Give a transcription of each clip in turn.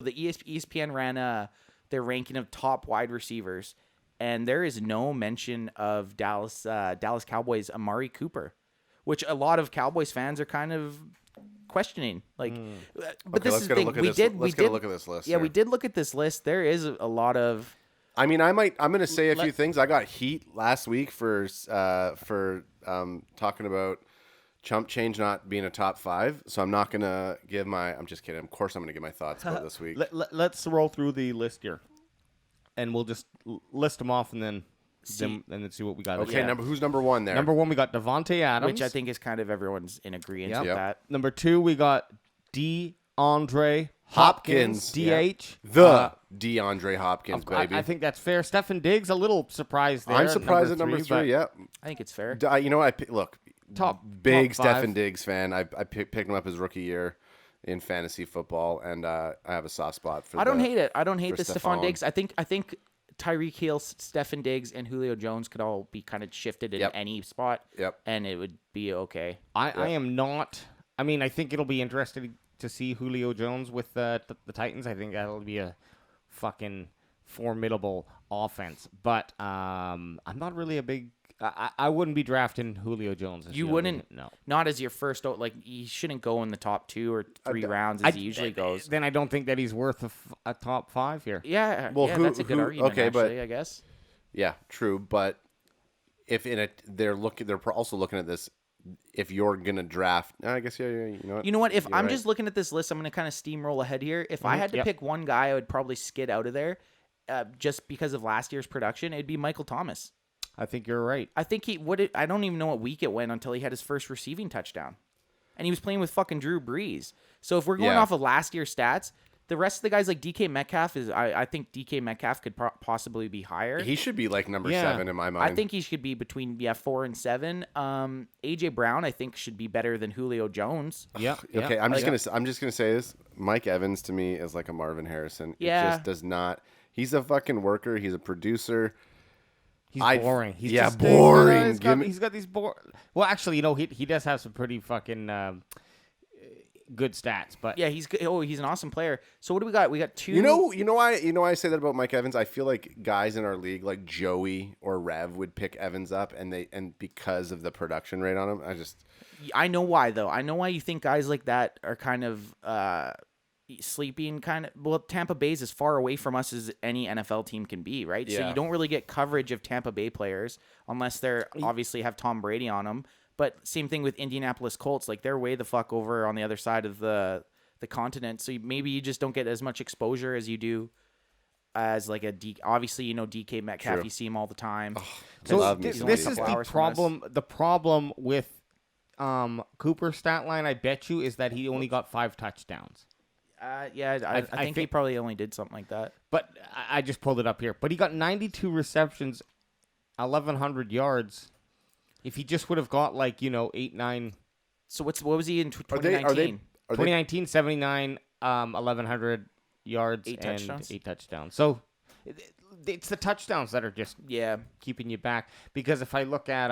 the ESPN ran their ranking of top wide receivers, and there is no mention of Dallas Cowboys Amari Cooper, which a lot of Cowboys fans are kind of questioning. But Okay, this let's is get the a thing. look at We this. did. Let's get a look at this list. Yeah, we did look at this list. There is a lot of. I mean, I'm going to say a few things. I got heat last week for talking about chump change not being a top 5. So I'm not going to give my. I'm just kidding. Of course, I'm going to give my thoughts about this week. Let's roll through the list here, and we'll just list them off and then see what we got. Okay, who's number 1 there? Number 1, we got Devontae Adams, Which I think is kind of everyone's in agreement with Yep. that. Number 2, we got DeAndre Hopkins, DH. The DeAndre Hopkins, baby. I think that's fair. Stefan Diggs, a little surprised there. I'm surprised at number 3. Yeah. I think it's fair. You know what? Look, Top big top 5. Stefan Diggs fan. I picked him up his rookie year in fantasy football, and I have a soft spot for. I don't hate it. I don't hate the Stephon Stephon. Diggs. I think Tyreek Hill, Stefan Diggs, and Julio Jones could all be kind of shifted in any spot. Yep. And it would be okay. I am not. I mean, I think it'll be interesting to see Julio Jones with the Titans. I think that'll be a fucking formidable offense. But I'm not really a big. I wouldn't be drafting Julio Jones. You wouldn't? No. Not as your first. He shouldn't go in the top 2 or 3 rounds as he usually goes. Then I don't think that he's worth a top 5 here. Yeah. Well, that's a good argument. okay, actually, but I guess. Yeah, true. But if they're also looking at this. If you're gonna draft, I guess you know what? You know what? If I'm right. just looking at this list, I'm gonna kind of steamroll ahead here. If I had to pick one guy, I would probably skid out of there, just because of last year's production. It'd be Michael Thomas. I think you're right. I think I don't even know what week it went until he had his first receiving touchdown, and he was playing with fucking Drew Brees. So if we're going off of last year's stats, the rest of the guys like DK Metcalf I think DK Metcalf could possibly be higher. He should be like number 7 in my mind. I think he should be between 4 and 7. AJ Brown I think should be better than Julio Jones. Yeah. Okay, I'm just gonna say this. Mike Evans to me is like a Marvin Harrison. Yeah. It just does not. He's a fucking worker. He's a producer. He's boring. He's just, boring. He's got these boring. Well, actually, he does have some pretty fucking good stats, but Yeah, he's an awesome player. So what do we got? We got 2. You know why I say that about Mike Evans? I feel like guys in our league like Joey or Rev would pick Evans up and because of the production rate on him, I know why though. I know why you think guys like that are kind of sleeping well, Tampa Bay's as far away from us as any NFL team can be, right? Yeah. So you don't really get coverage of Tampa Bay players unless they're obviously have Tom Brady on them. But same thing with Indianapolis Colts. Like they're way the fuck over on the other side of the continent. So maybe you just don't get as much exposure as you do as like obviously DK Metcalf. True. You see him all the time. so He's this only a is couple the hours from us. problem. The problem with Cooper's stat line, I bet you, is that he only got 5 touchdowns. I think he probably only did something like that. But I just pulled it up here. But he got 92 receptions, 1,100 yards. If he just would have got 8, 9. So what was he in 2019? 2019, 79, 1,100 yards, 8 touchdowns? 8 touchdowns. So it's the touchdowns that are just keeping you back. Because if I look at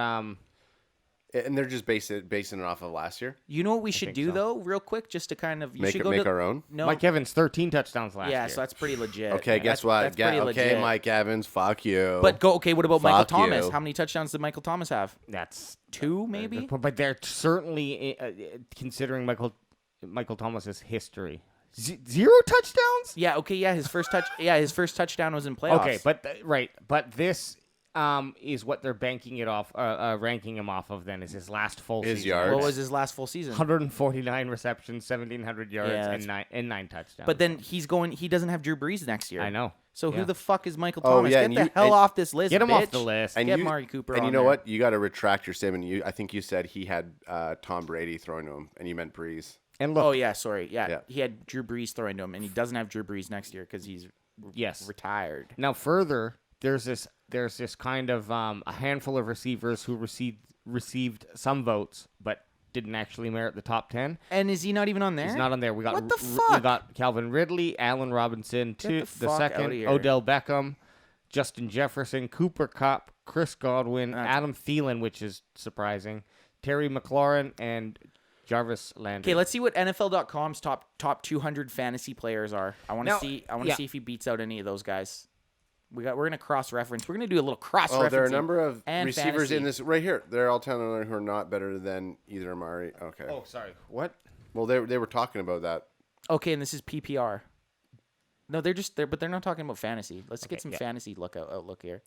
and they're just basing it off of last year. You know what we should do though, real quick, just to kind of make our own. No, Mike Evans 13 touchdowns last year. Yeah, so that's pretty legit. Okay, guess what? That's legit. Mike Evans, fuck you. But okay, what about Michael Fuck Thomas? you. How many touchdowns did Michael Thomas have? That's 2, maybe. But they're certainly considering Michael Thomas's history. 0 touchdowns? Yeah. Okay. Yeah. His first touchdown was in playoffs. Okay, but this is what they're banking it off, ranking him off of. Then is his last full season. Yards. What was his last full season? 149 receptions, 1,700 yards, and 9 touchdowns. But then he doesn't have Drew Brees next year. I know. So who the fuck is Michael Thomas? yeah, Get the hell off this list. Get him bitch. off the list. And Get Amari Cooper. And on you know there. what? You got to retract your statement. I think you said he had Tom Brady throwing to him, and you meant Breeze. And look, Oh yeah, sorry. Yeah, he had Drew Brees throwing to him, and he doesn't have Drew Brees next year because he's retired. Now further, there's this kind of a handful of receivers who received some votes, but didn't actually merit the top 10. And is he not even on there? He's not on there. We got What the fuck? We got Calvin Ridley, Allen Robinson, the the fuck second, outta here. Odell Beckham, Justin Jefferson, Cooper Kupp, Chris Godwin, Adam Thielen, which is surprising, Terry McLaurin, and Jarvis Landry. Okay, let's see what NFL.com's top 200 fantasy players are. I want to see. I want to yeah. see if he beats out any of those guys. We're gonna cross reference. We're gonna do a little cross reference. Oh, there are a number of and receivers fantasy. in this right here. They're all 10 who are not better than either Amari. Okay. Oh, sorry. What? Well, they were talking about that. Okay, and this is PPR. No, but they're not talking about fantasy. Let's get some yeah. fantasy outlook here.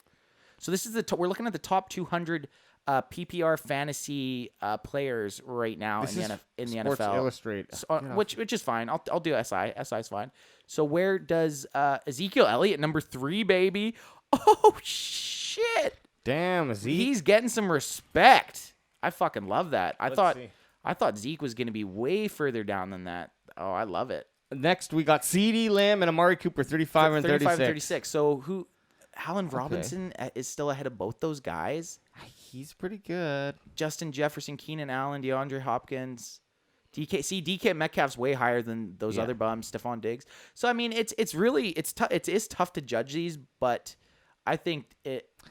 So this is we're looking at the top 200 PPR fantasy players right now in the Sports NFL. Illustrated. So, which is fine. I'll do SI. SI's fine. So where does Ezekiel Elliott, number 3, baby? Oh shit! Damn, Zeke. He's getting some respect. I fucking love that. I see. thought Zeke was gonna be way further down than that. Oh, I love it. Next, we got CeeDee Lamb and Amari Cooper, 35 and 36. 35 and 36. So who? Allen Robinson is still ahead of both those guys. He's pretty good. Justin Jefferson, Keenan Allen, DeAndre Hopkins, DK Metcalf's way higher than those other bums, Stephon Diggs. So I mean, it's tough to judge these, but I think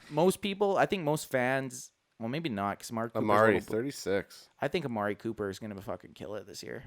most fans, well, maybe not, because Amari 36. I think Amari Cooper is gonna fucking kill it this year.